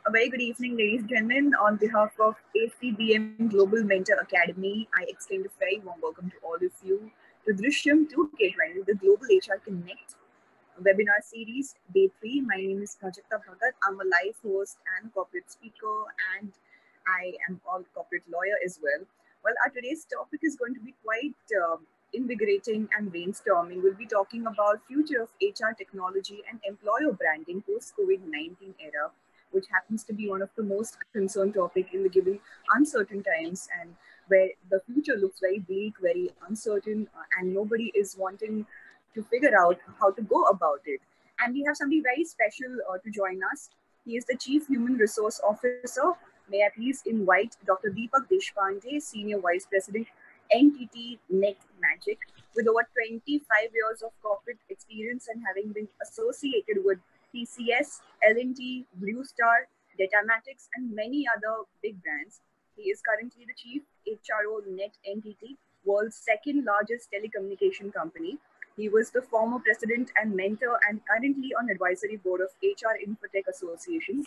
A very good evening, ladies and gentlemen. On behalf of ACBM Global Mentor Academy, I extend a very warm welcome to all of you to Drishyam 2K20, the Global HR Connect webinar series, day 3. My name is Prajakta Bhagat. I'm a live host and corporate speaker, and I am a corporate lawyer as well. Well, our today's topic is going to be quite invigorating and brainstorming. We'll be talking about future of HR technology and employer branding post-COVID-19 era, which happens to be one of the most concerned topic in the given uncertain times, and where the future looks very bleak, very uncertain, and nobody is wanting to figure out how to go about it. And we have somebody very special to join us. He is the Chief Human Resource Officer. May I please invite Dr. Deepak Deshpande, Senior Vice President, NTT Net Magic, with over 25 years of corporate experience and having been associated with TCS, L&T, Blue Star, Datamatics, and many other big brands. He is currently the Chief HRO Net NTT, world's second largest telecommunication company. He was the former president and mentor and currently on advisory board of HR Infotech Association.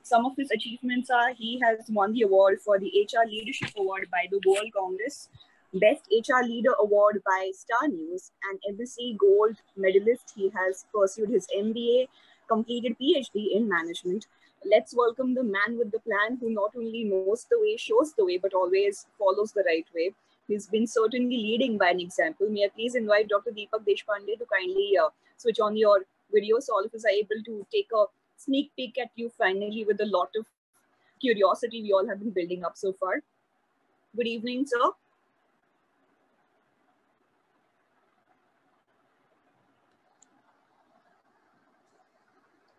Some of his achievements are he has won the award for the HR Leadership Award by the World Congress, Best HR Leader Award by Star News, and Embassy Gold medalist. He has pursued his MBA, completed PhD in management. Let's welcome the man with the plan who not only knows the way, shows the way, but always follows the right way. He's been certainly leading by an example. May I please invite Dr. Deepak Deshpande to kindly switch on your video so all of us are able to take a sneak peek at you finally with a lot of curiosity we all have been building up so far. Good evening, sir.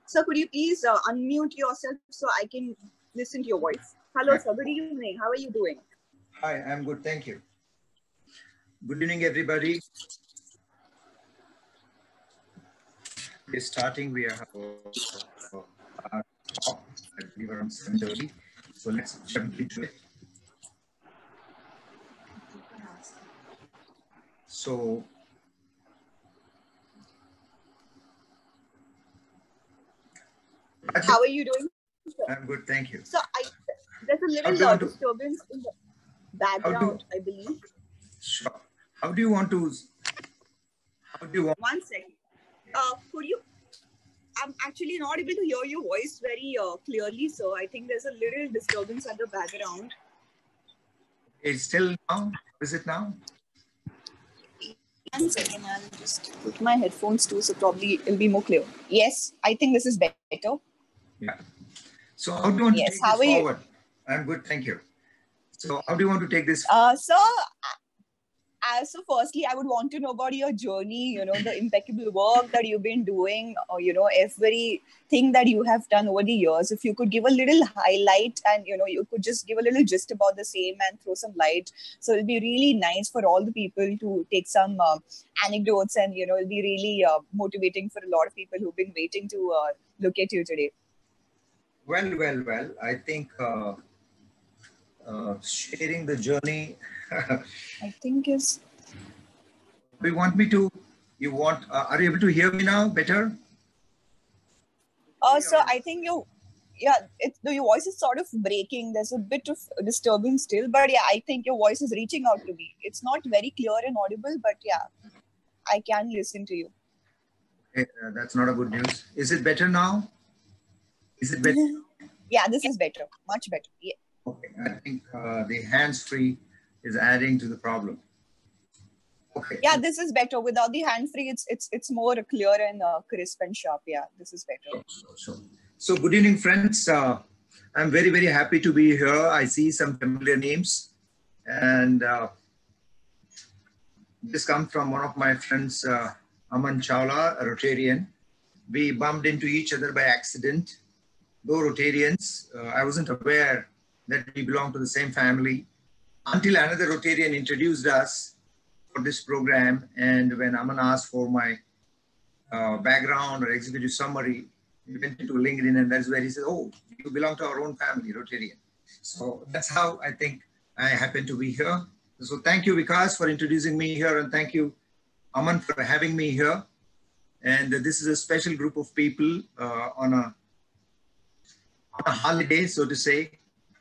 Sir, could you please unmute yourself so I can listen to your voice? Hello, sir. Good evening. How are you doing? Hi, I'm good. Thank you. Good evening, everybody. We're starting. We have our talk, I believe, around 7:30. So let's jump into it. So, how are you doing, sir? I'm good, thank you. So there's a little disturbance in the background, I believe. Sure. How do you want to? One second. Could you? I'm actually not able to hear your voice very clearly, so I think there's a little disturbance at the background. It's still now? Is it now? 1 second, I'll just put my headphones too, so probably it'll be more clear. Yes, I think this is better. Yeah. So how do you want to take this forward? I'm good, thank you. So how do you want to take this? So firstly, I would want to know about your journey, the impeccable work that you've been doing, or, everything that you have done over the years. If you could give a little highlight and, you could just give a little gist about the same and throw some light. So it'll be really nice for all the people to take some anecdotes and, it'll be really motivating for a lot of people who've been waiting to look at you today. Well, I think sharing the journey. I think is. Do you want me to? Are you able to hear me now better? So I think your voice is sort of breaking. There's a bit of disturbance still, but yeah, I think your voice is reaching out to me. It's not very clear and audible, but yeah, I can listen to you. Okay, that's not a good news. Is it better now? Is it better? Yeah, this is better. Much better. Yeah. Okay, I think the hands-free is adding to the problem. Okay. Yeah, this is better. Without the hand-free, it's more clear and crisp and sharp. Yeah, this is better. So good evening, friends. I'm very, very happy to be here. I see some familiar names. And this comes from one of my friends, Aman Chawla, a Rotarian. We bumped into each other by accident. Though Rotarians, I wasn't aware that we belong to the same family until another Rotarian introduced us for this program. And when Aman asked for my background or executive summary, we went into LinkedIn, and that's where he said, oh, you belong to our own family, Rotarian. So that's how I think I happen to be here. So thank you, Vikas, for introducing me here, and thank you, Aman, for having me here. And this is a special group of people on a holiday, so to say,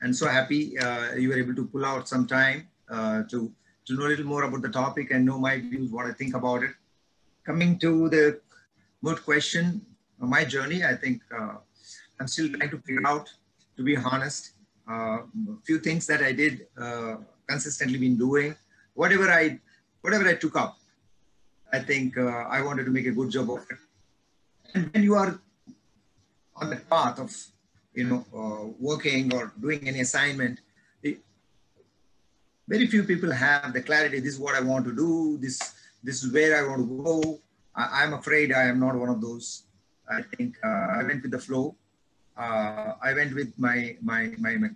and so happy you were able to pull out some time to know a little more about the topic and know my views, what I think about it. Coming to the good question, my journey, I think I'm still trying to figure out, to be honest, a few things that I did consistently been doing. Whatever I took up, I think I wanted to make a good job of it. And when you are on the path of, working or doing any assignment, very few people have the clarity. This is what I want to do. This is where I want to go. I'm afraid I am not one of those. I think I went with the flow. I went with my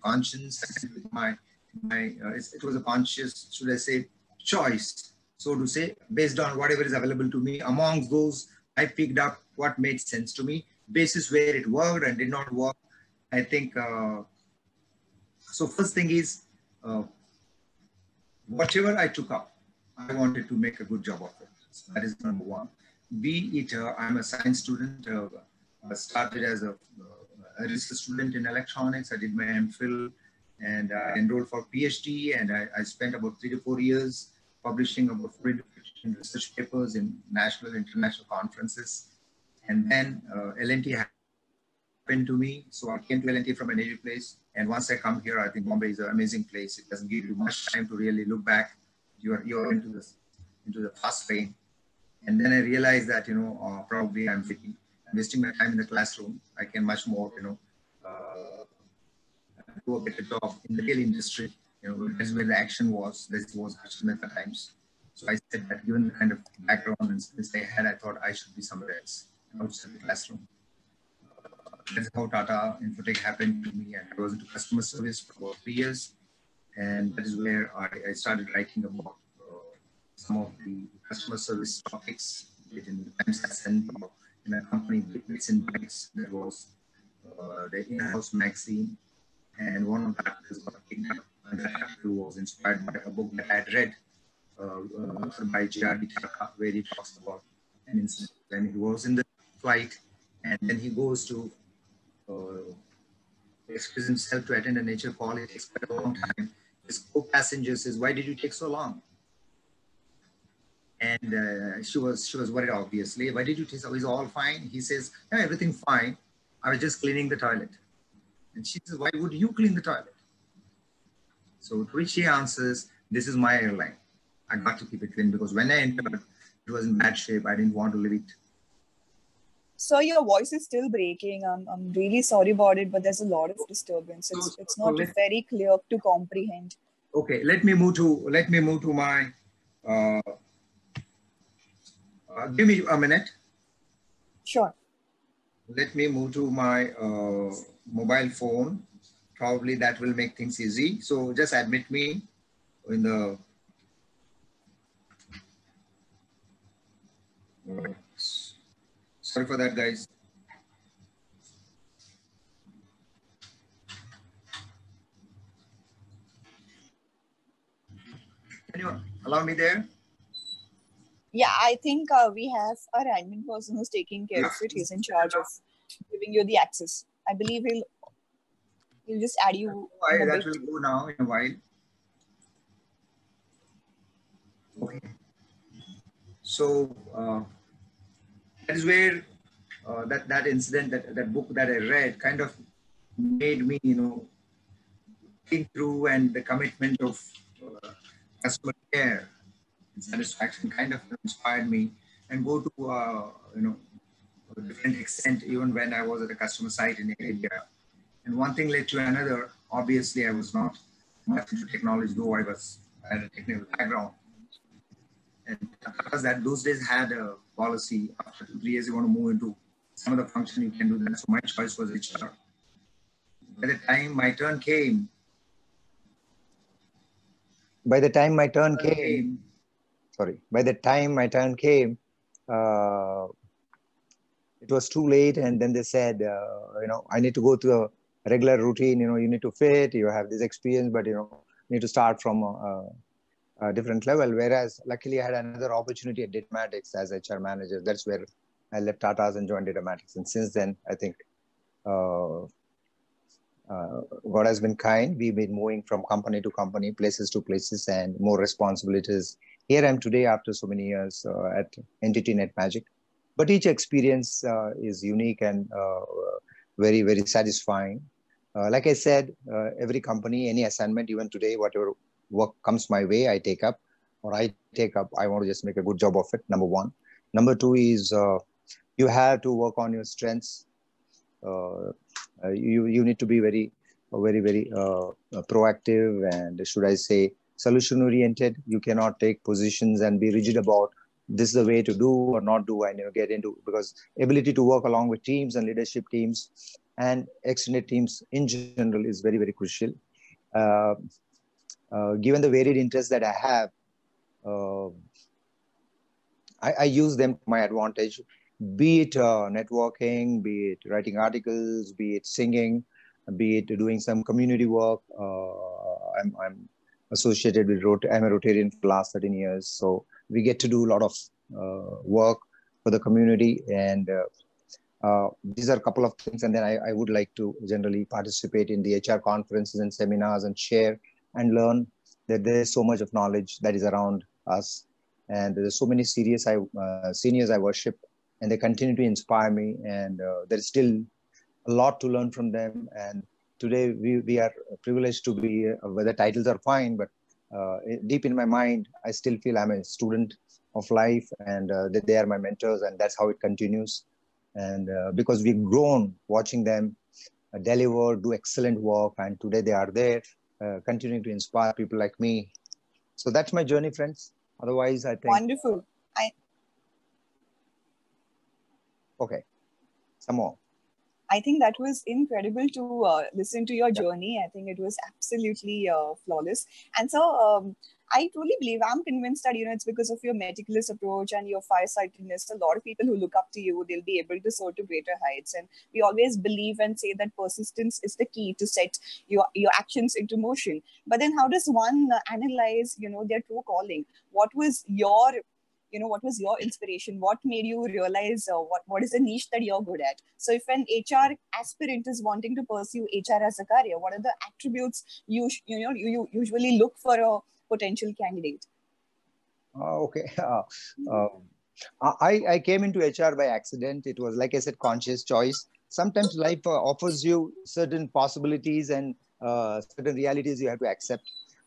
conscience. I went with it was a conscious, should I say, choice, so to say, based on whatever is available to me. Amongst those, I picked up what made sense to me, basis where it worked and did not work. I think, so first thing is, whatever I took up, I wanted to make a good job of it. So that is number one. Be it, I'm a science student, I started as a research student in electronics. I did my MPhil and I enrolled for PhD, and I spent about 3 to 4 years publishing about 40 to 50 research papers in national and international conferences. And then L&T happened to me. So I came to L&T from a native place. And once I come here, I think Bombay is an amazing place. It doesn't give you much time to really look back. You're into the fast lane. And then I realized that, probably I'm wasting my time in the classroom. I can much more, do a better job in the real industry. That's where the action was. This was action at the times. So I said that given the kind of background and skills I had, I thought I should be somewhere else, outside the classroom. That's how Tata Infotech happened to me. And I was into customer service for about 3 years. And that is where I started writing about some of the customer service topics in the Times Ascent, or in a company, Bits and Bytes, that was the in-house magazine. And one of the articles got picked up, and that article was inspired by a book that I had read by J.R.D. Tata, where he talks about an incident when he was in the flight, and then he goes to excuse himself to attend a nature call. It takes quite a long time. His co-passenger says, "Why did you take so long?" And she was worried, obviously. "Why did you take so long? Is all fine?" He says, "Yeah, everything fine. I was just cleaning the toilet." And she says, "Why would you clean the toilet?" So to which he answers, "This is my airline. I got to keep it clean because when I entered, it was in bad shape. I didn't want to leave it." So your voice is still breaking. I'm really sorry about it, but there's a lot of disturbance. It's not very clear to comprehend. Okay, let me move to my. Give me a minute. Sure. Let me move to my mobile phone. Probably that will make things easy. So just admit me in the. Sorry for that, guys. Can you allow me there? Yeah, I think we have our admin person who's taking care of it. He's in charge of giving you the access. I believe he'll just add you. That will go now in a while. Okay. So that is where that incident, that book that I read, kind of made me, think through, and the commitment of customer care and satisfaction kind of inspired me, and go to a different extent even when I was at a customer site in India. And one thing led to another. Obviously, I was not much into technology, though I had a technical background. And because those days had a policy, after 2 3 years you want to move into some of the function, you can do that. So my choice was HR. By the time my turn came, it was too late, and then they said, I need to go to a regular routine. You need to fit. You have this experience, but you need to start from a different level. Whereas, luckily, I had another opportunity at Datamatics as HR manager. That's where I left Tata's and joined Datamatics. And since then, I think God has been kind. We've been moving from company to company, places to places, and more responsibilities. Here I am today after so many years at Entity Net Magic. But each experience is unique and very, very satisfying. Like I said, every company, any assignment, even today, whatever work comes my way, I take up or I take up. I want to just make a good job of it, number one. Number two is you have to work on your strengths. You need to be very proactive and, should I say, solution oriented. You cannot take positions and be rigid about this is the way to do or not do, and get into, because ability to work along with teams and leadership teams and extended teams in general is very, very crucial. uh, Given the varied interests that I have, uh, I use them to my advantage, be it networking, be it writing articles, be it singing, be it doing some community work. I'm associated with I'm a Rotarian for the last 13 years. So we get to do a lot of work for the community. And these are a couple of things. And then I would like to generally participate in the HR conferences and seminars and share and learn that there is so much of knowledge that is around us. And there's so many seniors I worship, and they continue to inspire me. And there's still a lot to learn from them. And today we are privileged to be, where the titles are fine, but deep in my mind, I still feel I'm a student of life, and that they are my mentors, and that's how it continues. And because we've grown watching them deliver, do excellent work, and today they are there, continuing to inspire people like me. So that's my journey, friends. Otherwise, I think... Wonderful. Okay, some more. I think that was incredible to listen to your journey. I think it was absolutely flawless. And so I truly believe, I'm convinced that, it's because of your meticulous approach and your farsightedness. A lot of people who look up to you, they'll be able to soar to greater heights. And we always believe and say that persistence is the key to set your actions into motion. But then how does one analyze, their true calling? What was your inspiration? What made you realize what is the niche that you're good at? So if an HR aspirant is wanting to pursue HR as a career, what are the attributes you usually look for a potential candidate? Okay. I came into HR by accident. It was, like I said, conscious choice. Sometimes life offers you certain possibilities and certain realities you have to accept.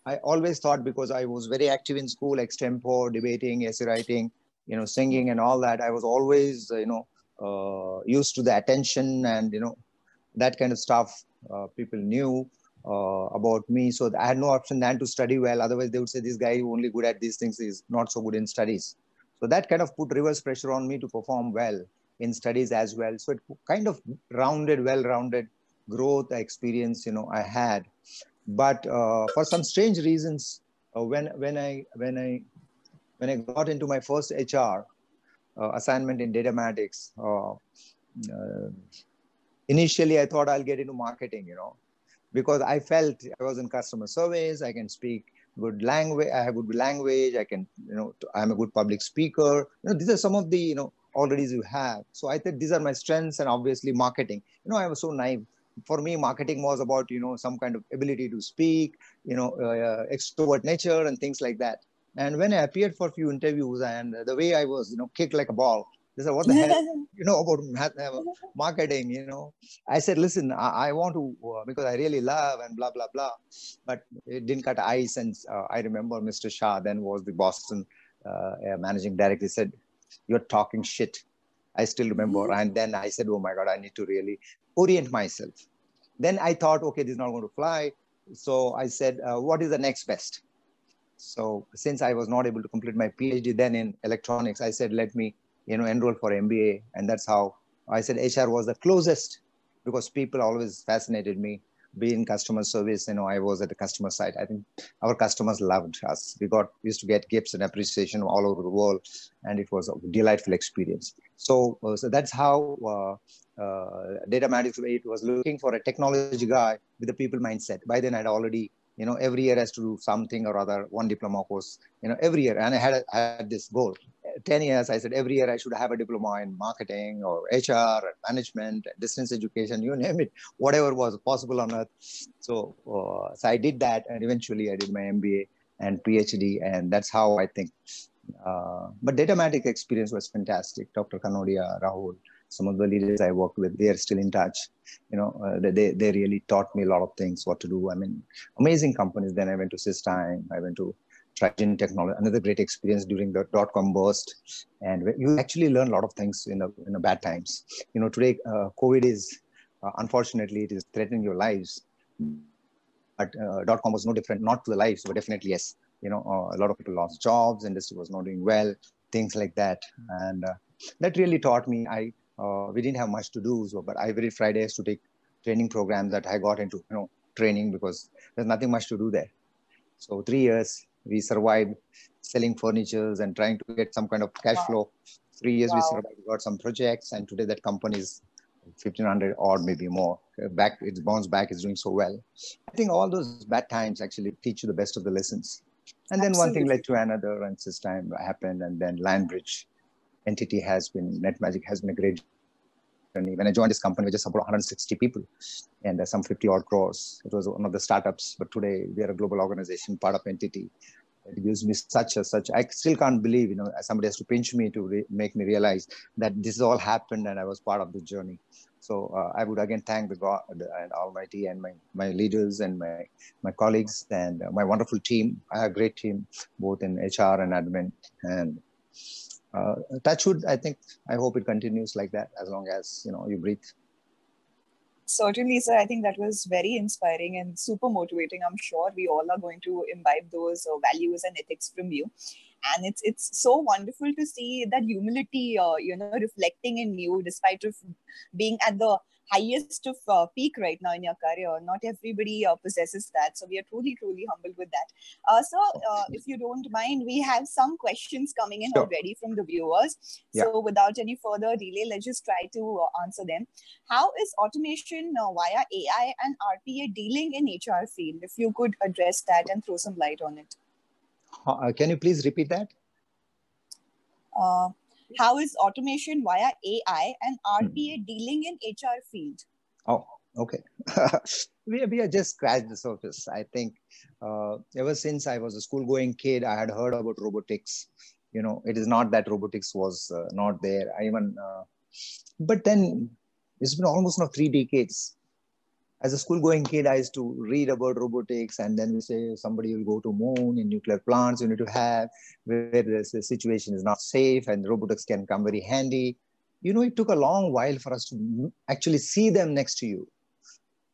I always thought, because I was very active in school, extempore, debating, essay writing, singing and all that, I was always, used to the attention and, that kind of stuff. People knew about me. So I had no option than to study well. Otherwise, they would say, this guy who only good at these things is not so good in studies. So that kind of put reverse pressure on me to perform well in studies as well. So it kind of well-rounded growth experience, I had. But for some strange reasons, when I got into my first HR assignment in data analytics, initially I thought I'll get into marketing, because I felt I was in customer service. I can speak good language. I have good language. I can, I'm a good public speaker. These are some of the, qualities you have. So I think these are my strengths, and obviously marketing. I was so naive. For me, marketing was about, some kind of ability to speak, extrovert nature and things like that. And when I appeared for a few interviews, and the way I was, kicked like a ball, they said, what the hell, about marketing, I said, listen, I want to, because I really love and blah, blah, blah. But it didn't cut ice. And I remember Mr. Shah then was the Boston managing director. He said, you're talking shit. I still remember. And then I said, oh my God, I need to really orient myself. Then I thought, okay, this is not going to fly. So I said, what is the next best? So since I was not able to complete my PhD then in electronics, I said, let me, enroll for MBA. And that's how I said HR was the closest, because people always fascinated me. Being customer service, I was at the customer side. I think our customers loved us. We used to get gifts and appreciation all over the world, and it was a delightful experience. So that's how data analytics, it was looking for a technology guy with a people mindset. By then I'd already, every year has to do something or other, one diploma course, every year. And I had this goal. 10 years, I said every year I should have a diploma in marketing or HR, management, distance education, you name it, whatever was possible on earth. So, so I did that, and eventually I did my MBA and PhD, and that's how I think. But Datamatic experience was fantastic. Dr. Kanodia, Rahul, some of the leaders I worked with, they are still in touch. They really taught me a lot of things, what to do. I mean, amazing companies. Then I went to Systime, I went to Trigen Technology, another great experience during the dot-com burst. And you actually learn a lot of things in the bad times. Today, COVID is, unfortunately, it is threatening your lives. But dot-com was no different, not to the lives, but definitely yes. A lot of people lost jobs, industry was not doing well, things like that. And that really taught me, we didn't have much to do, but every Friday I used to take training programs that I got into, training, because there's nothing much to do there. So 3 years, we survived selling furnitures and trying to get some kind of cash flow. 3 years, we survived, got some projects, and today that company is 1,500 or maybe more. It's bounced back, it's doing so well. I think all those bad times actually teach you the best of the lessons. And then one thing led to another, and Systime happened, and then Landbridge entity NetMagic has been a great journey. When I joined this company, we just about 160 people and some 50 odd crores. It was one of the startups, but today we are a global organization, part of entity. It gives me such, I still can't believe, somebody has to pinch me to make me realize that this all happened and I was part of the journey. So I would again thank the God and Almighty and my leaders and my colleagues and my wonderful team. I have a great team, both in HR and admin. And touch wood, I hope it continues like that as long as, you breathe. Certainly, sir. I think that was very inspiring and super motivating. I'm sure we all are going to imbibe those values and ethics from you. And it's so wonderful to see that humility, reflecting in you, despite of being at the highest of peak right now in your career. Not everybody possesses that. So we are truly, truly humbled with that. So if you don't mind, we have some questions coming in already from the viewers. Yeah. So without any further delay, let's just try to answer them. How is automation via AI and RPA dealing in HR field? If you could address that and throw some light on it. Can you please repeat that? How is automation via AI and RPA dealing in HR field? Oh, okay. we are just scratched the surface. I think ever since I was a school-going kid, I had heard about robotics. It is not that robotics was not there. But then it's been almost now 3 decades. As a school-going kid, I used to read about robotics, and then we say somebody will go to moon in nuclear plants. You need to have where the situation is not safe, and robotics can come very handy. It took a long while for us to actually see them next to you.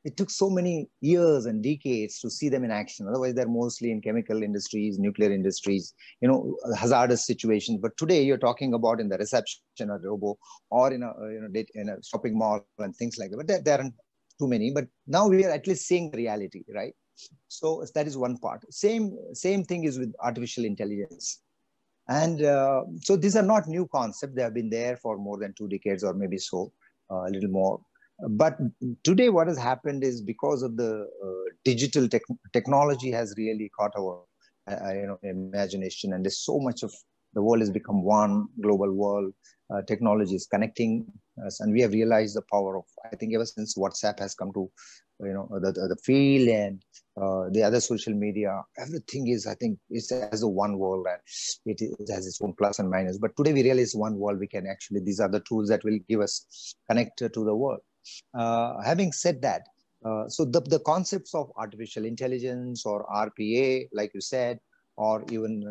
It took so many years and decades to see them in action. Otherwise, they're mostly in chemical industries, nuclear industries, hazardous situations. But today, you're talking about in the reception of a robot or in a shopping mall and things like that. But there aren't too many, but now we are at least seeing the reality, right? So that is one part. Same thing is with artificial intelligence. And so these are not new concepts. They have been there for more than 2 decades or maybe so, a little more. But today what has happened is because of the digital technology has really caught our imagination, and there's so much of the world has become one global world. Technology is connecting us, and we have realized the power of, I think ever since WhatsApp has come to, the field and the other social media, everything is, I think, it's as a one world, and it has its own plus and minus. But today we realize one world, we can actually, these are the tools that will give us connect to the world. Having said that, so the concepts of artificial intelligence or RPA, like you said, or even,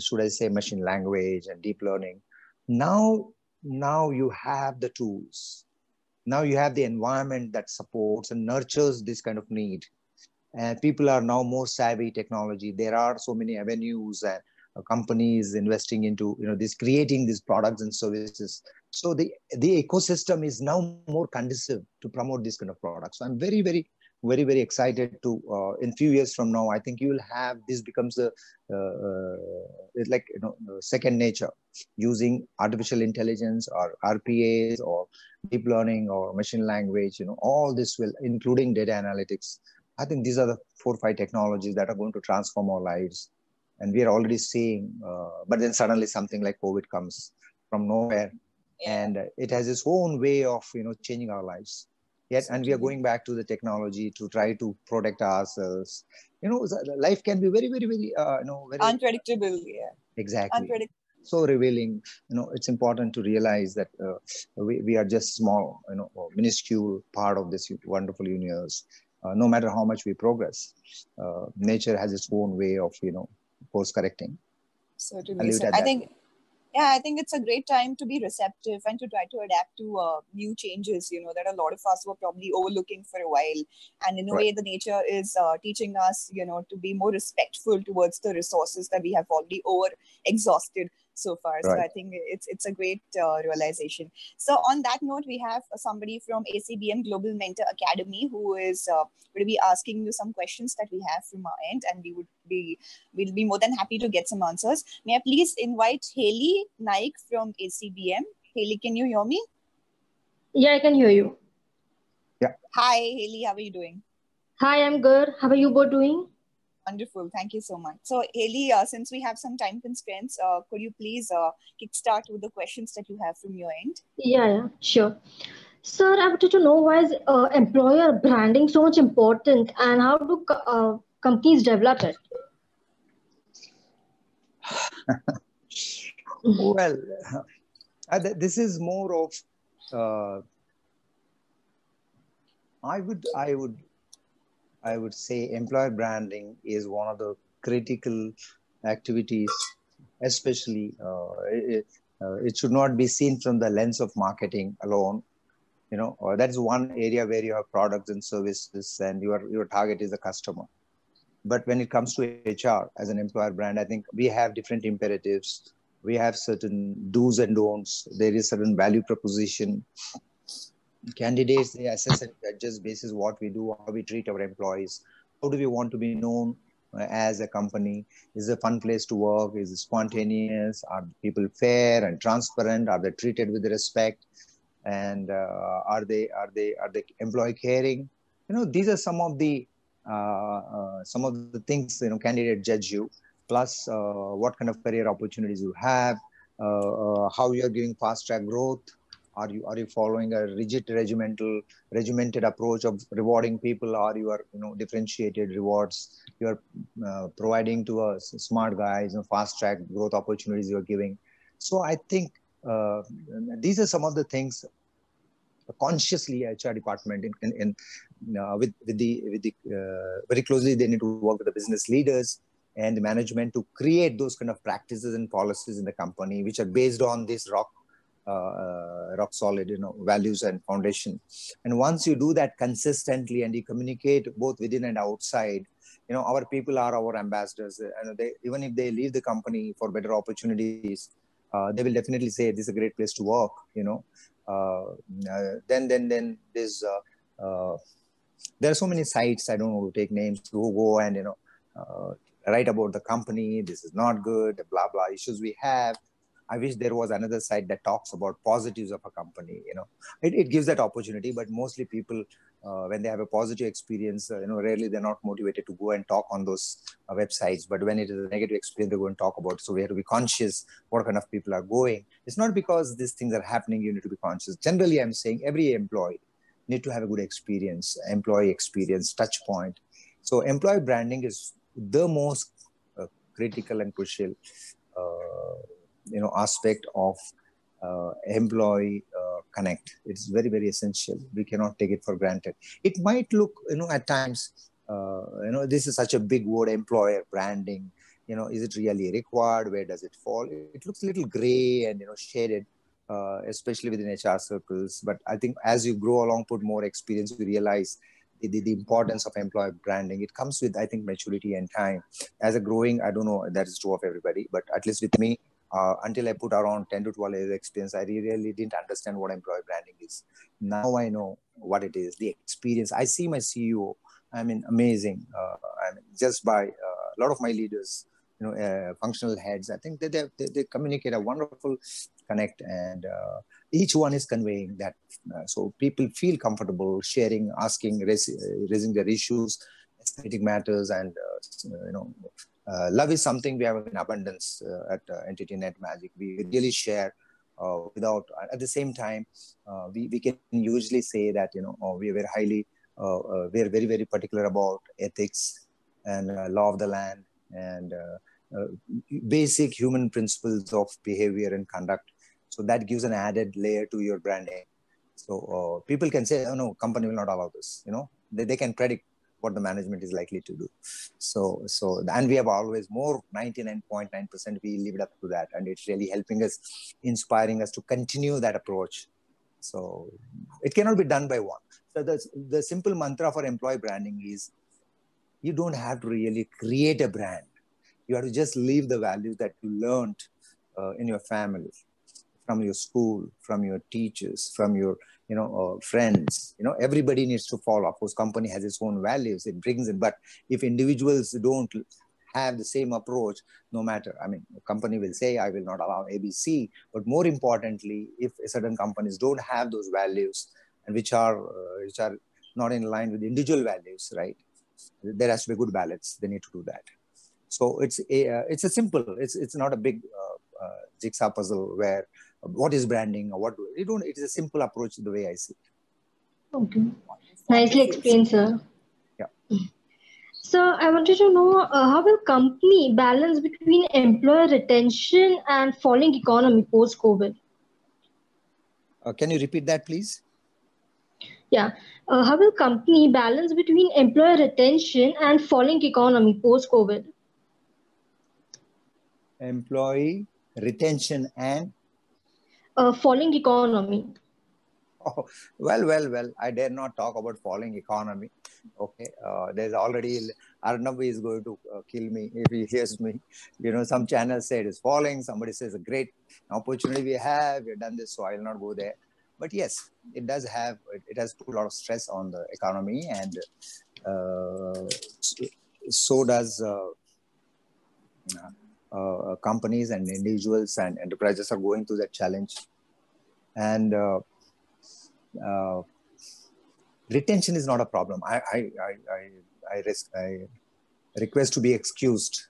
should I say, machine language and deep learning, now you have the tools. Now you have the environment that supports and nurtures this kind of need. And people are now more savvy technology. There are so many avenues and companies investing into, creating these products and services. So the ecosystem is now more conducive to promote this kind of products. So I'm very, very, very, very excited to, in few years from now, I think you will have, this becomes it's like, second nature, using artificial intelligence or RPAs or deep learning or machine language, all this will, including data analytics. I think these are the 4 or 5 technologies that are going to transform our lives. and we are already seeing, but then suddenly something like COVID comes from nowhere, and it has its own way of, changing our lives. Yet, and we are going back to the technology to try to protect ourselves. Life can be very, very, very, very unpredictable. Yeah, exactly. Unpredictable. So revealing. It's important to realize that we are just small, minuscule part of this wonderful universe. No matter how much we progress, nature has its own way of, course correcting. Certainly. So I think, I think it's a great time to be receptive and to try to adapt to new changes, that a lot of us were probably overlooking for a while. And in a way, the nature is teaching us, to be more respectful towards the resources that we have already over exhausted so far. So I think it's a great realization. So on that note, we have somebody from ACBM Global Mentor Academy who is going to be asking you some questions that we have from our end, and we'll be more than happy to get some answers. May I please invite Haley Naik from ACBM? Haley, can you hear me? Yeah, I can hear you. Yeah. Hi, Haley. How are you doing? Hi, I'm good. How are you both doing? Wonderful. Thank you so much. So, Haley, since we have some time constraints, could you please kickstart with the questions that you have from your end? Yeah, sure. Sir, I wanted to know why is employer branding so much important, and how do companies develop it? Well, this is more of I would say employer branding is one of the critical activities, especially it should not be seen from the lens of marketing alone. That's one area where you have products and services and your target is the customer. But when it comes to HR as an employer brand, I think we have different imperatives. We have certain do's and don'ts. There is certain value proposition. Candidates, they assess and adjust basis what we do, how we treat our employees. How do we want to be known as a company? Is it a fun place to work? Is it spontaneous? Are people fair and transparent? Are they treated with respect? And are they employee caring? These are some of the things candidate judge you. Plus, what kind of career opportunities you have, how you are giving fast track growth. Are you following a rigid regimented approach of rewarding people? Or you are differentiated rewards you are providing to us smart guys, fast track growth opportunities you are giving. So I think these are some of the things consciously HR department with the very closely they need to work with the business leaders and the management to create those kind of practices and policies in the company which are based on this rock solid values and foundation. And once you do that consistently and you communicate both within and outside, our people are our ambassadors, and even if they leave the company for better opportunities, they will definitely say this is a great place to work. Then there's there are so many sites, I don't know to take names, who go and write about the company. This is not good, blah blah issues we have. I wish there was another site that talks about positives of a company. It gives that opportunity, but mostly people, when they have a positive experience, rarely they're not motivated to go and talk on those websites. But when it is a negative experience, they go and talk about it. So we have to be conscious what kind of people are going. It's not because these things are happening, you need to be conscious. Generally, I'm saying every employee need to have a good experience, employee experience, touch point. So employee branding is the most critical and crucial aspect of employee connect. It's very, very essential. We cannot take it for granted. It might look, at times, this is such a big word, employer branding. Is it really required? Where does it fall? It looks a little gray and, shaded, especially within HR circles. But I think as you grow along, put more experience, you realize the importance of employer branding. It comes with, I think, maturity and time. As a growing, I don't know, that is true of everybody, but at least with me, until I put around 10 to 12 years experience, I really didn't understand what employer branding is. Now I know what it is, the experience. I see my CEO, amazing. Just by a lot of my leaders, functional heads, I think they communicate a wonderful connect, and each one is conveying that. So people feel comfortable sharing, asking, raising their issues, aesthetic matters, and Love is something we have in abundance at Entity Net Magic. We really share without, at the same time, we can usually say that, we are very highly, we are very, very particular about ethics and law of the land and basic human principles of behavior and conduct. So that gives an added layer to your branding. So people can say, oh no, company will not allow this. They can predict what the management is likely to do. So, and we have always more 99.9%, we lived up to that. And it's really helping us, inspiring us to continue that approach. So it cannot be done by one. So the simple mantra for employee branding is, you don't have to really create a brand. You have to just live the values that you learned in your family, from your school, from your teachers, from your friends. Everybody needs to follow. Of course, company has its own values, it brings it. But if individuals don't have the same approach, no matter, a company will say, I will not allow ABC. But more importantly, if certain companies don't have those values, and which are not in line with individual values, right? There has to be good balance. They need to do that. So it's a simple. It's not a big jigsaw puzzle where what is branding or what you don't. It is a simple approach the way I see it. Okay, nicely explained, sir. Yeah. So I wanted to know how will company balance between employer retention and falling economy post-COVID? Can you repeat that, please? Yeah. How will company balance between employer retention and falling economy post-COVID? Employee retention and falling economy. Oh, well. I dare not talk about falling economy. Okay. There's already, Arnab is going to kill me if he hears me. Some channels say it is falling. Somebody says a great opportunity we have. We've done this, so I will not go there. But yes, it does have, it has put a lot of stress on the economy, and so does companies and individuals and enterprises are going through that challenge. And retention is not a problem. I request to be excused.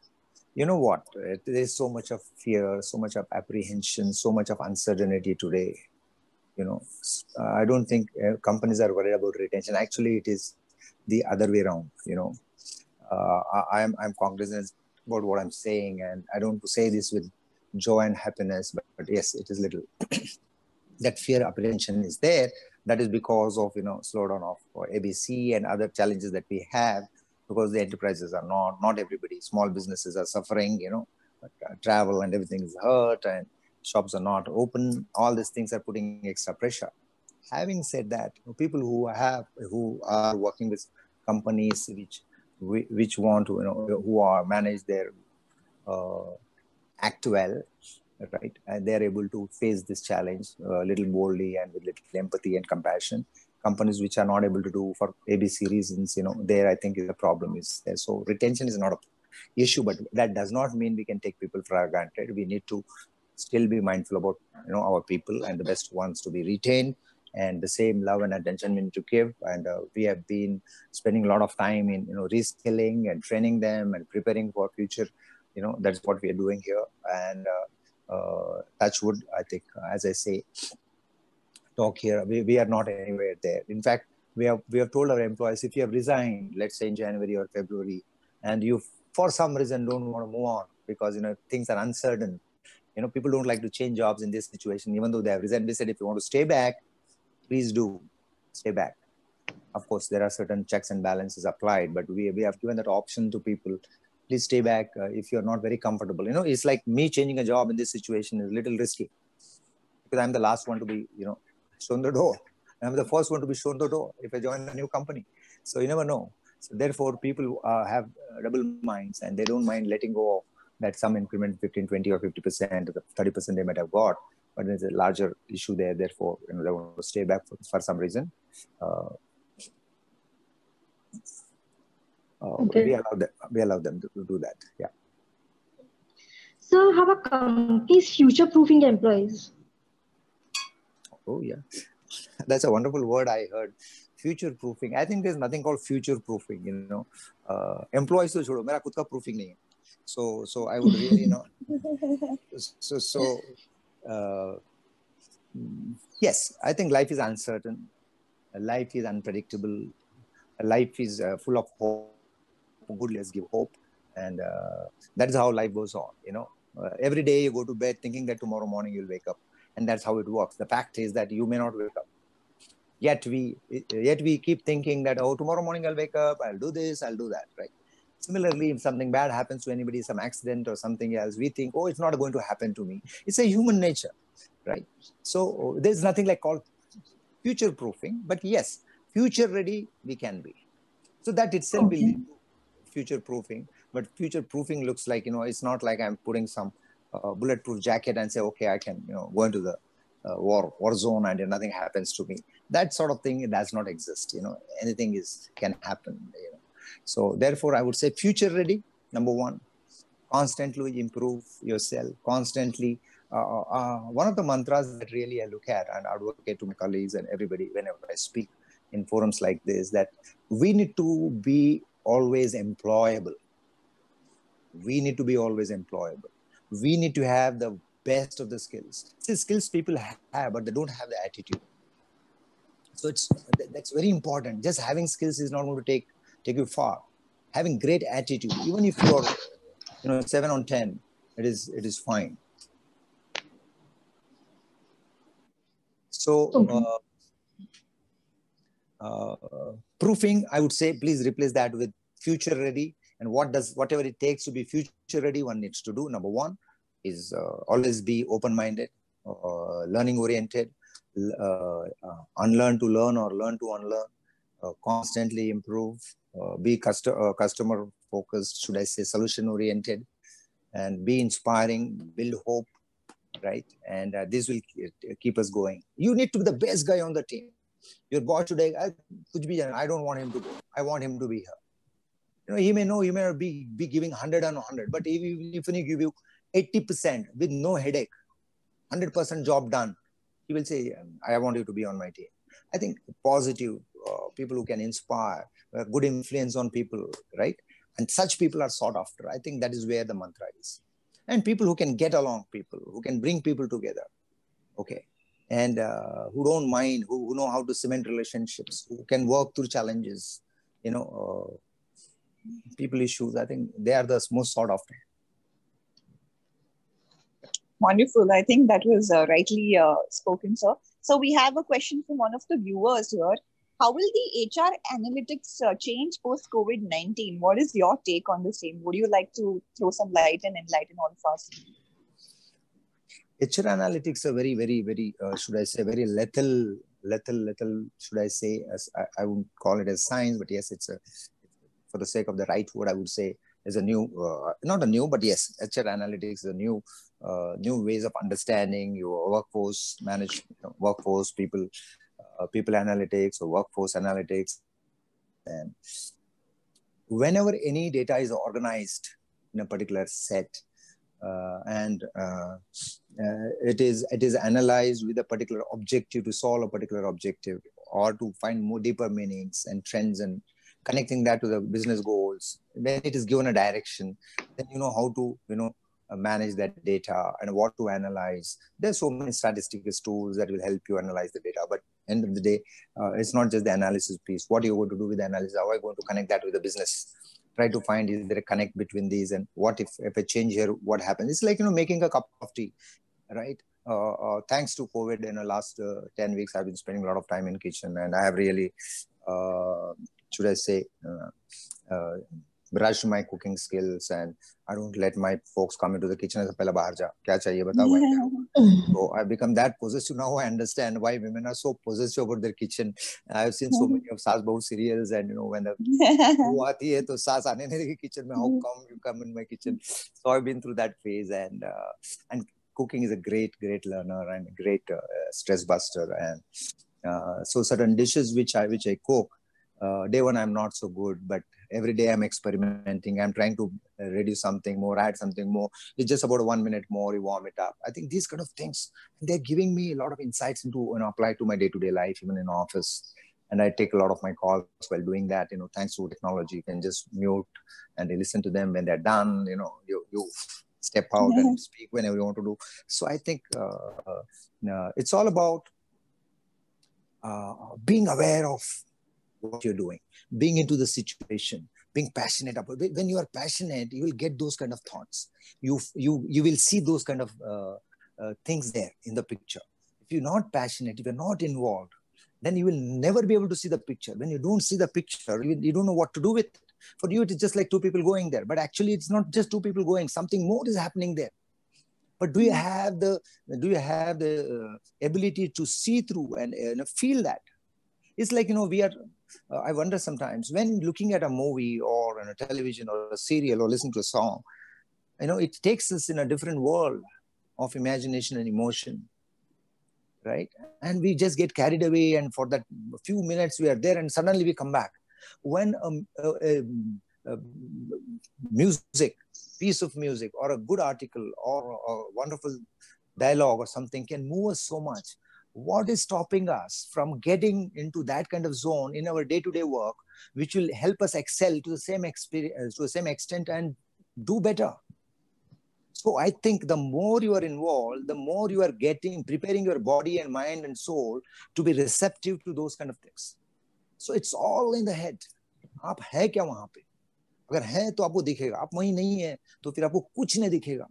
You know what? There is so much of fear, so much of apprehension, so much of uncertainty today. I don't think companies are worried about retention. Actually, it is the other way around. I'm cognizant about what I'm saying, and I don't say this with joy and happiness, but yes, it is little. That fear apprehension is there. That is because of slowdown of ABC and other challenges that we have, because the enterprises are not everybody. Small businesses are suffering. Travel and everything is hurt, and shops are not open. All these things are putting extra pressure. Having said that, people who are working with companies which want to who are manage their act well, right, and they're able to face this challenge a little boldly and with little empathy and compassion. Companies which are not able to do for ABC reasons, there I think the problem is there. So retention is not a issue, but that does not mean we can take people for granted. We need to still be mindful about our people, and the best ones to be retained, and the same love and attention we need to give. And we have been spending a lot of time in reskilling and training them and preparing for future. That's what we are doing here. And touch wood, I think, as I say, talk here, we are not anywhere there. In fact, we have told our employees, if you have resigned, let's say in January or February, and you for some reason don't want to move on because things are uncertain, people don't like to change jobs in this situation, even though they have resigned. We said, if you want to stay back, please do stay back. Of course, there are certain checks and balances applied, but we have given that option to people. Please stay back if you're not very comfortable. It's like me changing a job in this situation is a little risky, because I'm the last one to be, shown the door. I'm the first one to be shown the door if I join a new company. So you never know. So therefore, people have double minds, and they don't mind letting go of that some increment, 15, 20 or 50%, or the 30% they might have got. But there's a larger issue there. Therefore, they want to stay back for some reason. Okay. We allow them to do that. Yeah. So how are companies future-proofing employees? Oh yeah, that's a wonderful word I heard. Future-proofing. I think there's nothing called future-proofing. Employees to छोड़ो, मेरा खुद का proofing नहीं है. So I would really, uh, yes, I think life is uncertain. Life is unpredictable. Life is full of hope. Good, let's give hope. And that is how life goes on, every day you go to bed thinking that tomorrow morning you'll wake up. And that's how it works. The fact is that you may not wake up. Yet we keep thinking that, oh, tomorrow morning I'll wake up, I'll do this, I'll do that, right? Similarly, if something bad happens to anybody, some accident or something else, we think, oh, it's not going to happen to me. It's a human nature, right? So there's nothing like called future proofing, but yes, future ready we can be. So that itself will lead to future proofing. But future proofing looks like, it's not like I'm putting some bulletproof jacket and say, okay, I can, go into the war zone and nothing happens to me. That sort of thing does not exist. Anything can happen. So therefore, I would say future ready. Number one, constantly improve yourself. Constantly. One of the mantras that really I look at and advocate to my colleagues and everybody whenever I speak in forums like this, that we need to be always employable. We need to be always employable. We need to have the best of the skills. See, skills people have, but they don't have the attitude. So that's very important. Just having skills is not going to take you far. Having great attitude, even if you're 7 on 10, it is fine. So proofing, I would say, please replace that with future ready. And whatever it takes to be future ready, one needs to do. Number one is always be open-minded, learning oriented, unlearn to learn or learn to unlearn, constantly improve, be customer focused, should I say solution oriented, and be inspiring, build hope, right? And this will keep us going. You need to be the best guy on the team. Your boss today, I don't want him to go. I want him to be here. He may not be giving 100 on 100, but if he give you 80% with no headache, 100% job done, he will say, I want you to be on my team. I think positive people who can inspire, good influence on people, right? And such people are sought after. I think that is where the mantra is. And people who can get along, people who can bring people together, okay? And who don't mind, who know how to cement relationships, who can work through challenges, people issues. I think they are the most sought after. Wonderful. I think that was rightly spoken, sir. So we have a question from one of the viewers here. How will the HR analytics change post-COVID-19? What is your take on the same? Would you like to throw some light and enlighten all of us? HR analytics are very, very, very, should I say, very lethal, should I say, as I wouldn't call it as science, but yes, it's for the sake of the right word, I would say, is a new, not a new, but yes, HR analytics is a new ways of understanding your workforce management, workforce people analytics or workforce analytics. And whenever any data is organized in a particular set, and it is analyzed with a particular objective to solve a particular objective or to find more deeper meanings and trends and connecting that to the business goals. When it is given a direction, then you know how to manage that data and what to analyze. There's so many statistical tools that will help you analyze the data, but end of the day, it's not just the analysis piece. What are you going to do with the analysis? How are you going to connect that with the business? Try to find, is there a connect between these, and what if a change here, what happens? It's like making a cup of tea, right? Thanks to COVID, in the last 10 weeks, I've been spending a lot of time in kitchen, and I have really, should I say, brushed my cooking skills, and I don't let my folks come into the kitchen as a pehla bahar ja, kya chahiye batao. So I've become that possessive now. I understand why women are so possessive about their kitchen. I've seen so many of Saas Bahu serials, and when the wo aati hai to saas aane nahi degi kitchen mein, how come you come in my kitchen? So I've been through that phase, and cooking is a great learner and a great stress buster. And so certain dishes which I cook, day one I'm not so good, but every day I'm experimenting. I'm trying to reduce something more, add something more. It's just about 1 minute more, you warm it up. I think these kind of things, they're giving me a lot of insights into apply to my day-to-day life, even in office. And I take a lot of my calls while doing that. Thanks to technology, you can just mute and they listen to them when they're done. You step out and speak whenever you want to do. So I think it's all about being aware of what you're doing, being into the situation, being passionate about it. When you are passionate, you will get those kind of thoughts. You will see those kind of things there in the picture. If you're not passionate, if you're not involved, then you will never be able to see the picture. When you don't see the picture, you don't know what to do with it. For you, it's just like two people going there. But actually, it's not just two people going. Something more is happening there. But do you have the ability to see through and feel that? It's like, we are, I wonder sometimes, when looking at a movie or on a television or a serial or listening to a song, it takes us in a different world of imagination and emotion, right? And we just get carried away, and for that few minutes we are there, and suddenly we come back. When a piece of music or a good article or a wonderful dialogue or something can move us so much, what is stopping us from getting into that kind of zone in our day-to-day work, which will help us excel to the same experience, to the same extent, and do better? So I think the more you are involved, the more you are preparing your body and mind and soul to be receptive to those kind of things. So it's all in the head. आप है क्या वहां पे? अगर है तो आपको दिखेगा. आप वहीं नहीं है तो फिर आपको कुछ नहीं दिखेगा.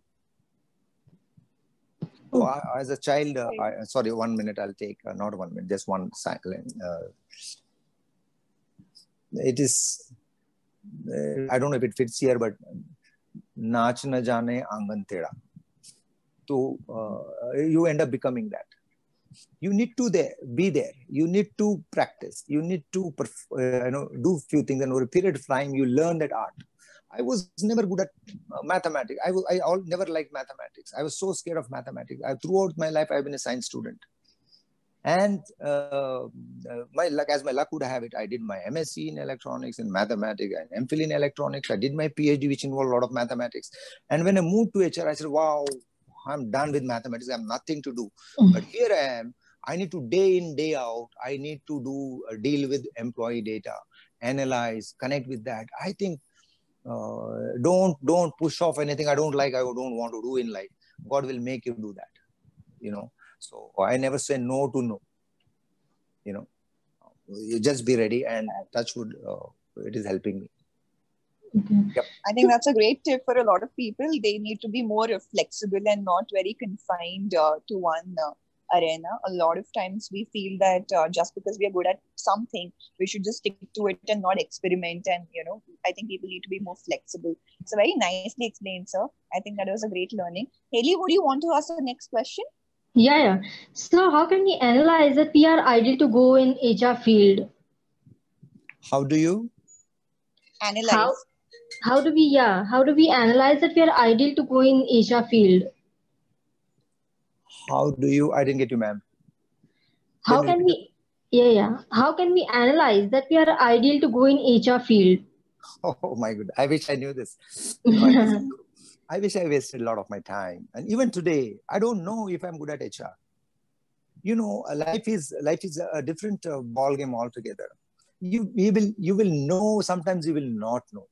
So as a child, sorry, 1 minute I'll take, not 1 minute, just one cycle. It is, I don't know if it fits here, but naach na jane angan teda. So you end up becoming that. You need to be there. You need to practice. You need to do few things, and over a period of time, you learn that art. I was never good at mathematics. I never liked mathematics. I was so scared of mathematics. Throughout my life, I've been a science student. And as my luck would have it, I did my MSc in electronics and mathematics and MPhil in electronics. I did my PhD, which involved a lot of mathematics. And when I moved to HR, I said, wow, I'm done with mathematics. I have nothing to do. But here I am. I need to day in, day out. I need to deal with employee data, analyze, connect with that. I think don't push off anything I don't like, I don't want to do in life. God will make you do that, So I never say no to no. You just be ready, and touch wood, it is helping me. Yep. I think that's a great tip for a lot of people. They need to be more flexible and not very confined to one arena. A lot of times we feel that just because we are good at something, we should just stick to it and not experiment. And, I think people need to be more flexible. So very nicely explained, sir. I think that was a great learning. Haley, would you want to ask the next question? Yeah. So how can we analyze that we are ideal to go in HR field? How do you analyze? How do we analyze that we are ideal to go in HR field? How do you? I didn't get you, ma'am. How can we? How can we analyze that we are ideal to go in HR field? Oh my goodness! I wish I knew this. I wish I wasted a lot of my time, and even today, I don't know if I'm good at HR. Life is a different ball game altogether. You will know. Sometimes you will not know.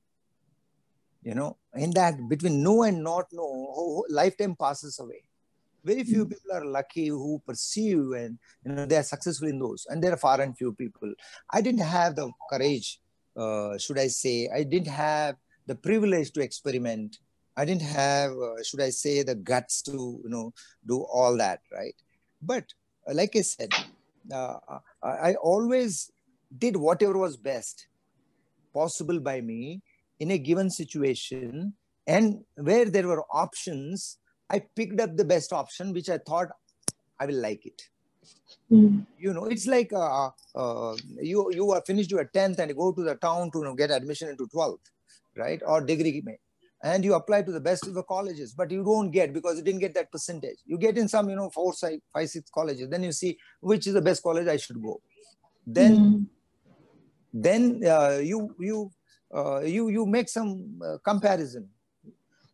In that between know and not know, lifetime passes away. Very few people are lucky who pursue and they are successful in those, and there are far and few people. I didn't have the courage, should I say? I didn't have the privilege to experiment. I didn't have, should I say, the guts to do all that, right? But like I said, I always did whatever was best possible by me in a given situation, and where there were options, I picked up the best option, which I thought I will like it. It's like you are finished your 10th and go to the town to get admission into 12th, right? Or degree, and you apply to the best of the colleges, but you don't get because you didn't get that percentage. You get in some 4, 5, 6 colleges. Then you see which is the best college I should go. Then you make some comparison.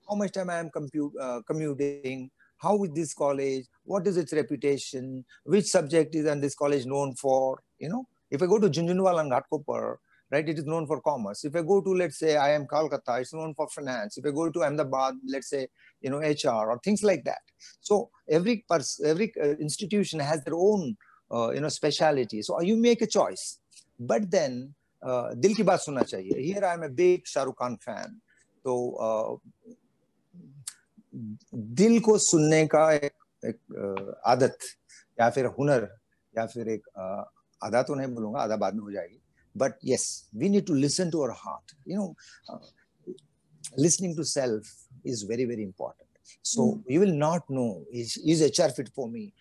How much time I am commuting? How is this college? What is its reputation? Which subject is this college known for? If I go to Junjunwala and Ghatkopar, right, it is known for commerce. If I go to, let's say, I am Kolkata, it's known for finance. If I go to Ahmedabad, let's say, HR or things like that. So every institution has their own, speciality. So you make a choice. But then, dil ki baat sunna chahiye. Here I am a big Shah Rukh Khan fan. So, दिल को सुनने का एक आदत या फिर हुनर या फिर एक आधा तो नहीं बोलूंगा, आधा बाद में हो जाएगी, but yes, we need to listen to our heart. Listening to self is very, very important. So you will not know, is HR fit for me?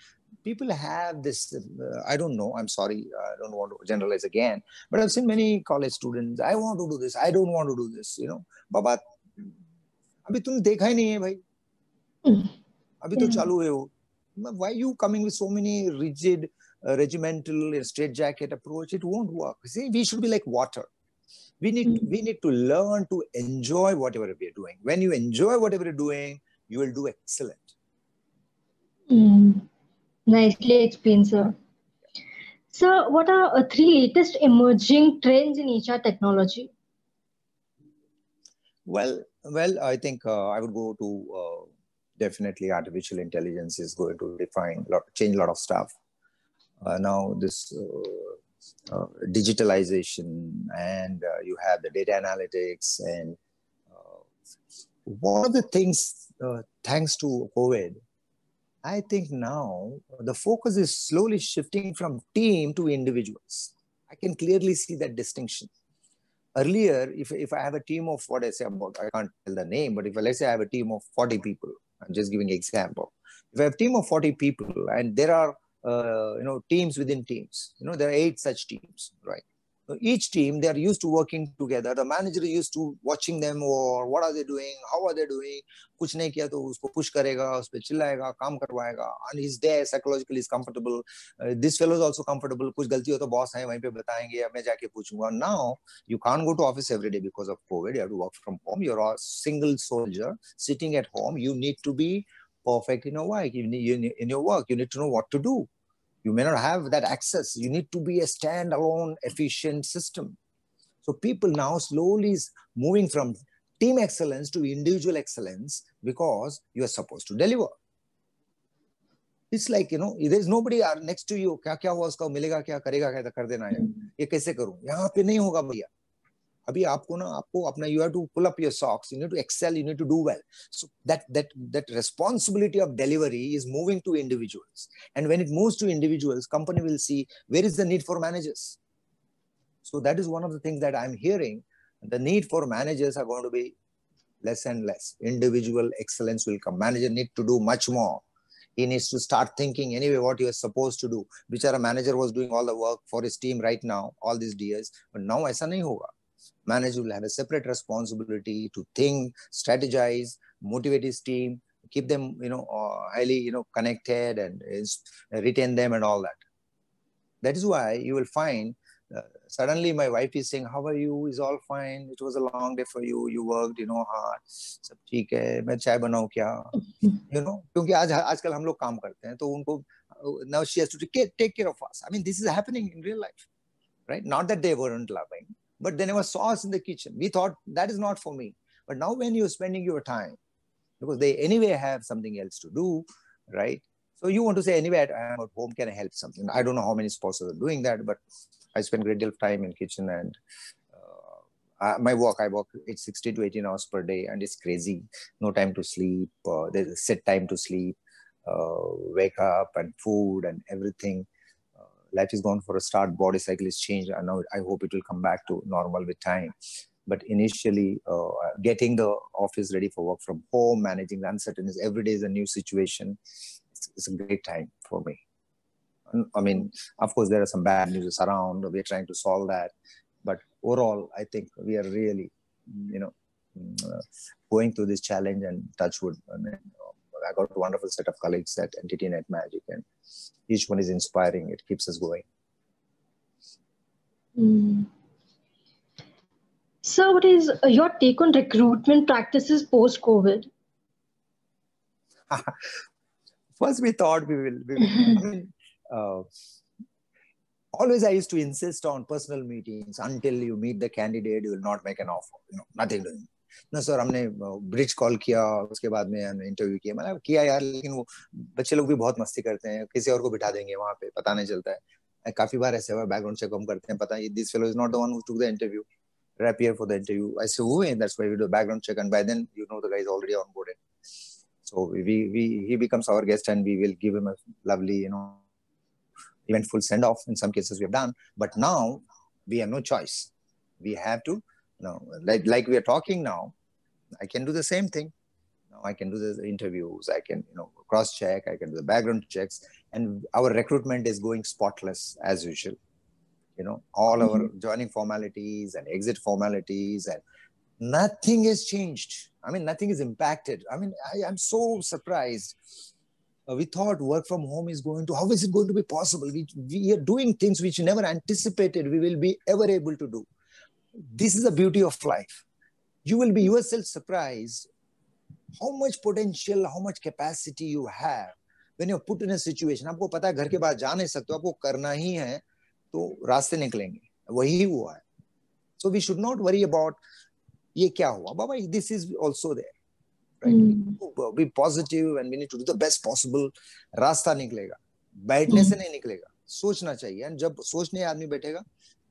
People have this, I don't know, I'm sorry, I don't want to generalize again, but I've seen many college students, I want to do this, I don't want to do this, Baba, अभी तुमने देखा ही नहीं है भाई, अभी तो चालू है वो. Why are you coming with so many rigid, regimental, straitjacket approach? It won't work. See, we should be like water. We need to learn to enjoy whatever we are doing. When you enjoy whatever you're doing, you will do excellent. Nicely explained, sir. Sir, what are 3 latest emerging trends in HR technology? Well, I think I would go to definitely artificial intelligence is going to change a lot of stuff. Now this digitalization, and you have the data analytics, and one of the things, thanks to COVID, I think now the focus is slowly shifting from team to individuals. I can clearly see that distinction. Earlier, if I have a team of, what I say about, I can't tell the name, but if let's say I have a team of 40 people, I'm just giving an example. If I have a team of 40 people and there are, teams within teams, there are 8 such teams, right? So each team, they are used to working together. The manager is used to watching them, or what are they doing? How are they doing? कुछ नहीं किया तो उसको push करेगा, उस पे चिल्लाएगा, काम करवाएगा, and he's there, psychologically is comfortable. This fellow is also comfortable. कुछ गलती हो तो boss है वहीं पे बताएंगे, या मैं जाके पूछूंगा. Now you can't go to office every day because of COVID. You have to work from home. You're a single soldier sitting at home. You need to be perfect in your work. In your work, you need to know what to do. You may not have that access. You need to be a standalone, efficient system. So people now slowly is moving from team excellence to individual excellence because you are supposed to deliver. It's like, there's nobody next to you. क्या हुआ उसका, मिलेगा क्या, करेगा क्या, कर देना है. ये कैसे करूं? यहाँ पे नहीं होगा भैया. अभी आपको अपना, you have to pull up your socks. You need to excel. You need to do well. So that responsibility of delivery is moving to individuals. And when it moves to individuals, company will see where is the need for managers. So that is one of the things that I'm hearing. The need for managers are going to be less and less. Individual excellence will come. Manager need to do much more. He needs to start thinking anyway what he was supposed to do. Bichara manager was doing all the work for his team right now, all these years. But now aisa nahi hoga. Manager will have a separate responsibility to think, strategize, motivate his team, keep them, highly, connected, and retain them and all that. That is why you will find suddenly my wife is saying, "How are you? Is all fine? It was a long day for you. You worked, hard. सब ठीक है. मैं चाय बनाऊं क्या?" क्योंकि आजकल हम लोग काम करते हैं, तो उनको now she has to take care of us. I mean, this is happening in real life, right? Not that they weren't loving, but they never saw us in the kitchen. We thought that is not for me. But now when you're spending your time, because they anyway have something else to do, right? So you want to say, anyway, I'm at home, can I help something? I don't know how many spouses are doing that, but I spend a great deal of time in kitchen, and I work 16 to 18 hours per day, and it's crazy. No time to sleep. There's a set time to sleep, wake up, and food and everything. Life is gone for a start. Body cycle is changed, and now I hope it will come back to normal with time. But initially, getting the office ready for work from home, managing the uncertainties, every day is a new situation. It's a great time for me. I mean, of course, there are some bad news around. We're trying to solve that. But overall, I think we are really, going through this challenge, and touch wood. I got a wonderful set of colleagues at Entity Net Magic, and each one is inspiring. It keeps us going. So what is your take on recruitment practices post-COVID? First, we thought we will. I mean, Always I used to insist on personal meetings. Until you meet the candidate, you will not make an offer. Nothing doing. No sir, हमने bridge call किया, उसके बाद में हमने interview किया, मतलब किया यार, लेकिन वो बच्चे लोग भी बहुत मस्ती करते हैं, किसी और को बिठा देंगे वहां पे, पता नहीं चलता है. काफी बार ऐसे हुआ, बैकग्राउंड चेक हम करते हैं, पता है this fellow is not the one who took the interview, appear for the interview. I say, oh, that's why we do a background check, and by then the guy is already onboarded. So he becomes our guest, and we will give him a lovely, eventful send off. In some cases we have done, but now we have no choice. We have to, like we are talking now. I can do the same thing. Now I can do the interviews. I can cross check. I can do the background checks, and our recruitment is going spotless as usual. All our joining formalities and exit formalities, and nothing has changed. I mean, nothing is impacted. I mean, I'm so surprised. We thought work from home is how is it going to be possible? We are doing things which we never anticipated we will be ever able to do. This is the beauty of life. You will be yourself surprised how much potential, how much capacity you have when you're put in a situation. आपको पता है घर के बाहर जा नहीं सकते, आपको करना ही है, तो रास्ते निकलेंगे. वही हुआ है. So we should not worry about ये क्या हुआ. बाबा, this is also there. Right? Be positive and we need to do the best possible. रास्ता निकलेगा. बैठने से नहीं निकलेगा. सोचना चाहिए. And जब सोचने आदमी बैठेगा,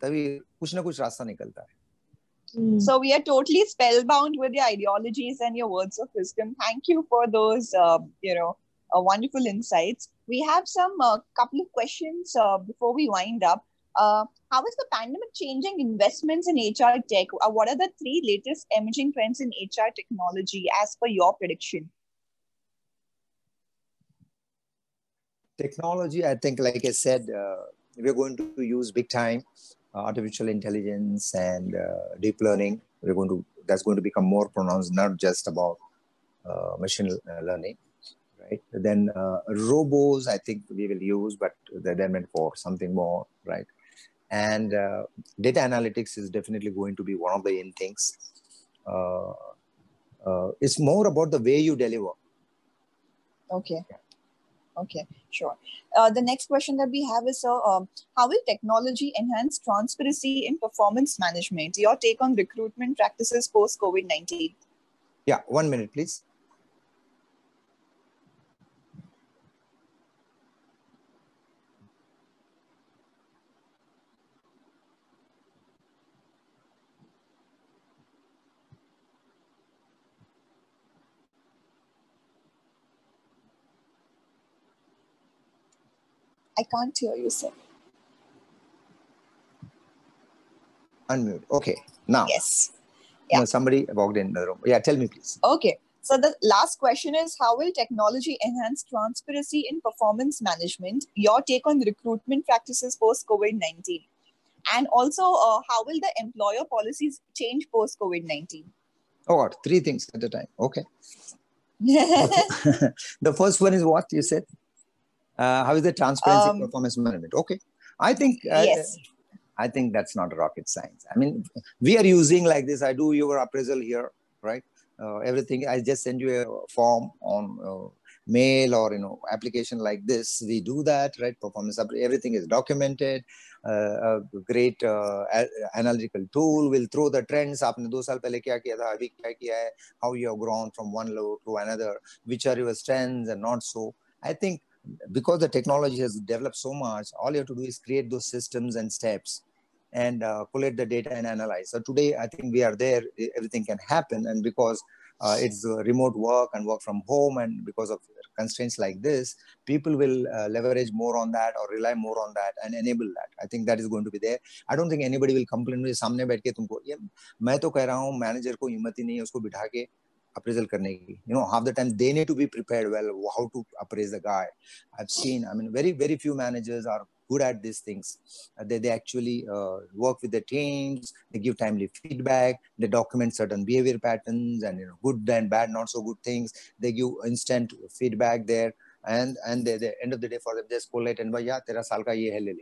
तभी कुछ ना कुछ रास्ता निकलता है. So we are totally spellbound with your ideologies and your words of wisdom. Thank you for those, wonderful insights. We have some couple of questions before we wind up. How is the pandemic changing investments in HR tech? What are the 3 latest emerging trends in HR technology as per your prediction? Technology, I think, like I said, we're going to use big time artificial intelligence and deep learning. That's going to become more pronounced, not just about machine learning. Right? Then robots, I think we will use, but they're meant for something more, right? And data analytics is definitely going to be one of the in things. It's more about the way you deliver. Okay. Okay, sure. The next question that we have is, how will technology enhance transparency in performance management? Your take on recruitment practices post-COVID-19? Yeah, 1 minute, please. I can't hear you, sir. Unmute. Okay. Now. Yes. Yeah. Somebody walked in the room. Yeah, tell me, please. Okay. So the last question is, how will technology enhance transparency in performance management? Your take on recruitment practices post-COVID-19? And also, how will the employer policies change post-COVID-19? Oh, what? 3 things at a time. Okay. The first one is what you said? How is the transparency performance management? Okay. I think yes. I think that's not rocket science. I mean, we are using like this. I do your appraisal here, right? Everything. I just send you a form on mail or application like this. We do that, right? Performance, everything is documented. A great analytical tool will throw the trends. आपने 2 साल पहले क्या किया था, अभी क्या किया है? How you have grown from one level to another? Which are your strengths and not so? I think because the technology has developed so much, all you have to do is create those systems and steps and collect the data and analyze. So today, I think we are there, everything can happen. And because it's remote work and work from home, and because of constraints like this, people will leverage more on that or rely more on that and enable that. I think that is going to be there. I don't think anybody will complain मुझे सामने बैठ के तुमको ये मैं तो कह रहा हूँ मैनेजर को हिम्मत ही नहीं है उसको बिठा के appraisal करने की. Half the time they need to be prepared well how to appraise the guy. I've seen, I mean, very few managers are good at these things. They actually work with the teams, they give timely feedback, they document certain behavior patterns and good and bad, not so good things. They give instant feedback there, and the end of the day for them just collate and yeah, tera saal ka ye hai le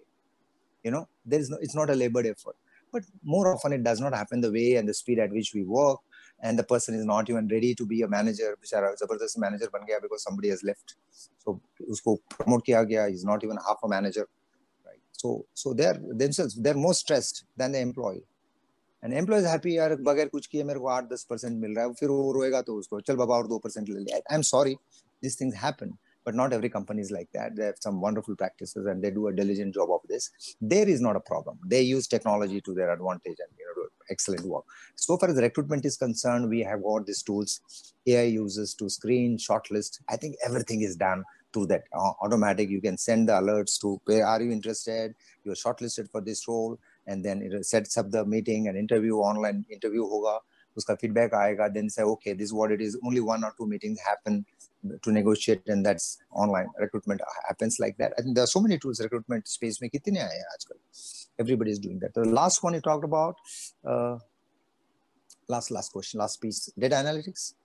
le. It's not a labored effort. But more often it does not happen the way and the speed at which we work. And the person is not even ready to be a manager. बेचारा जबरदस्त manager बन गया because somebody has left. So उसको promote किया गया. He's not even half a manager. Right. So they're more stressed than the employee. And employee is happy, यार बगैर कुछ किए मेरे को 8-10% मिल रहा है, फिर वो रोएगा तो उसको चल बाबा और 2% ले ले. I'm sorry, these things happen, but not every company is like that. They have some wonderful practices and they do a diligent job of this. There is not a problem. They use technology to their advantage and do excellent work. So far as recruitment is concerned, we have got these tools AI uses to screen, shortlist. I think everything is done through that automatic. You can send the alerts to where are you interested, you're shortlisted for this role, and then it sets up the meeting and interview, online interview hoga, uska feedback aayega, then say okay, this is what it is. Only 1 or 2 meetings happen to negotiate, and that's online. Recruitment happens like that. I think there are so many tools. Recruitment space mein kitne aaye aajkal. Everybody is doing that. The last one you talked about, last question, last piece, data analytics.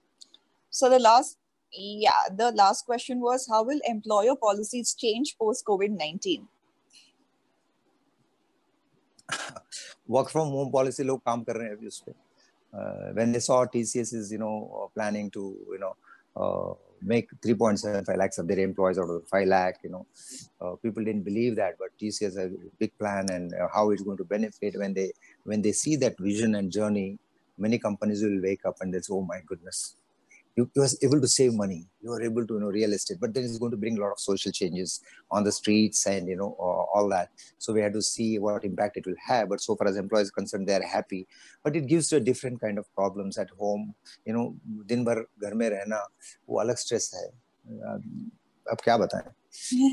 So the last question was, how will employer policies change post COVID-19? Work from home policy log kaam kar rahe hain abhi us pe. When they saw TCS is planning to make 3.75 lakhs of their employees out of 5 lakh, people didn't believe that, but TCS has a big plan, and how it's going to benefit. When they see that vision and journey, many companies will wake up and they'll say, oh my goodness, you was able to save money, you are able to real estate, but then it's going to bring a lot of social changes on the streets and all that. So we had to see what impact it will have. But so far as employees are concerned, they are happy, but it gives a different kind of problems at home. दिन भर घर में रहना वो अलग stress है, अब क्या बताएं.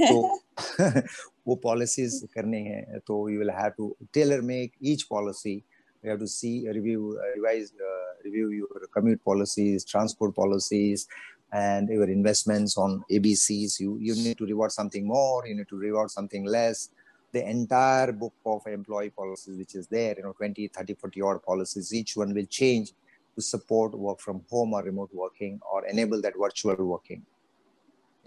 तो वो policies करने हैं, तो you will have to tailor make each policy. You have to see, review your commute policies, transport policies, and your investments on ABCs. You need to reward something more, you need to reward something less. The entire book of employee policies, which is there, 20, 30, 40 odd policies, each one will change to support work from home or remote working or enable that virtual working.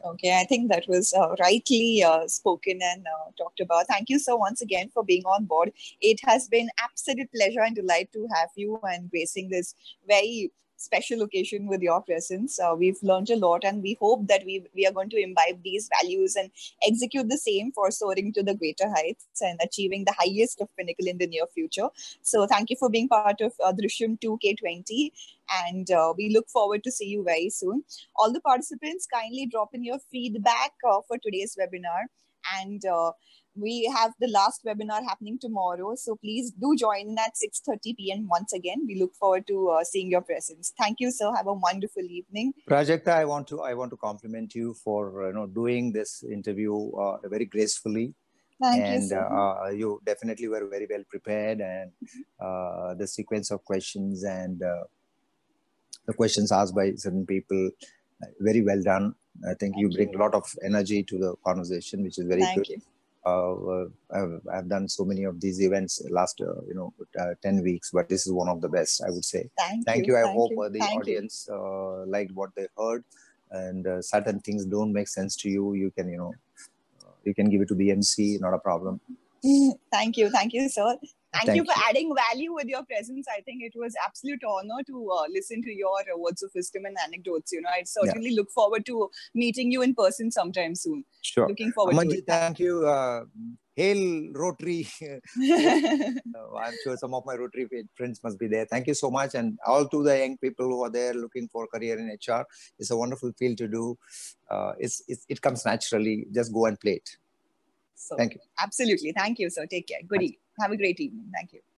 Okay, I think that was rightly spoken and talked about. Thank you so once again for being on board. It has been absolute pleasure and delight to have you and gracing this very special occasion with your presence. We've learned a lot, and we hope that we are going to imbibe these values and execute the same for soaring to the greater heights and achieving the highest of pinnacle in the near future. So thank you for being part of Drishyam 2K20, and we look forward to see you very soon. All the participants, kindly drop in your feedback for today's webinar, and we have the last webinar happening tomorrow, so please do join in at 6:30 p.m. once again. We look forward to seeing your presence. Thank you, sir. Have a wonderful evening. Prajakta, I want to compliment you for doing this interview very gracefully. Thank you, sir. You definitely were very well prepared, and the sequence of questions and the questions asked by certain people, very well done. I think you bring a lot of energy to the conversation, which is very good. Thank you. I've done so many of these events last 10 weeks, but this is one of the best, I would say. Thank you. I hope the audience liked what they heard, and certain things don't make sense to you. You can you can give it to BMC, not a problem. Thank you, sir. Thank you for adding value with your presence. I think it was absolute honor to listen to your words of wisdom and anecdotes. I certainly look forward to meeting you in person sometime soon. Sure. Looking forward to it. Thank you. Hail Rotary. I'm sure some of my Rotary friends must be there. Thank you so much. And all to the young people who are there looking for career in HR. It's a wonderful field to do. It comes naturally. Just go and play it. So, thank you. Absolutely. Thank you, sir. Take care. Good evening. Have a great evening. Thank you.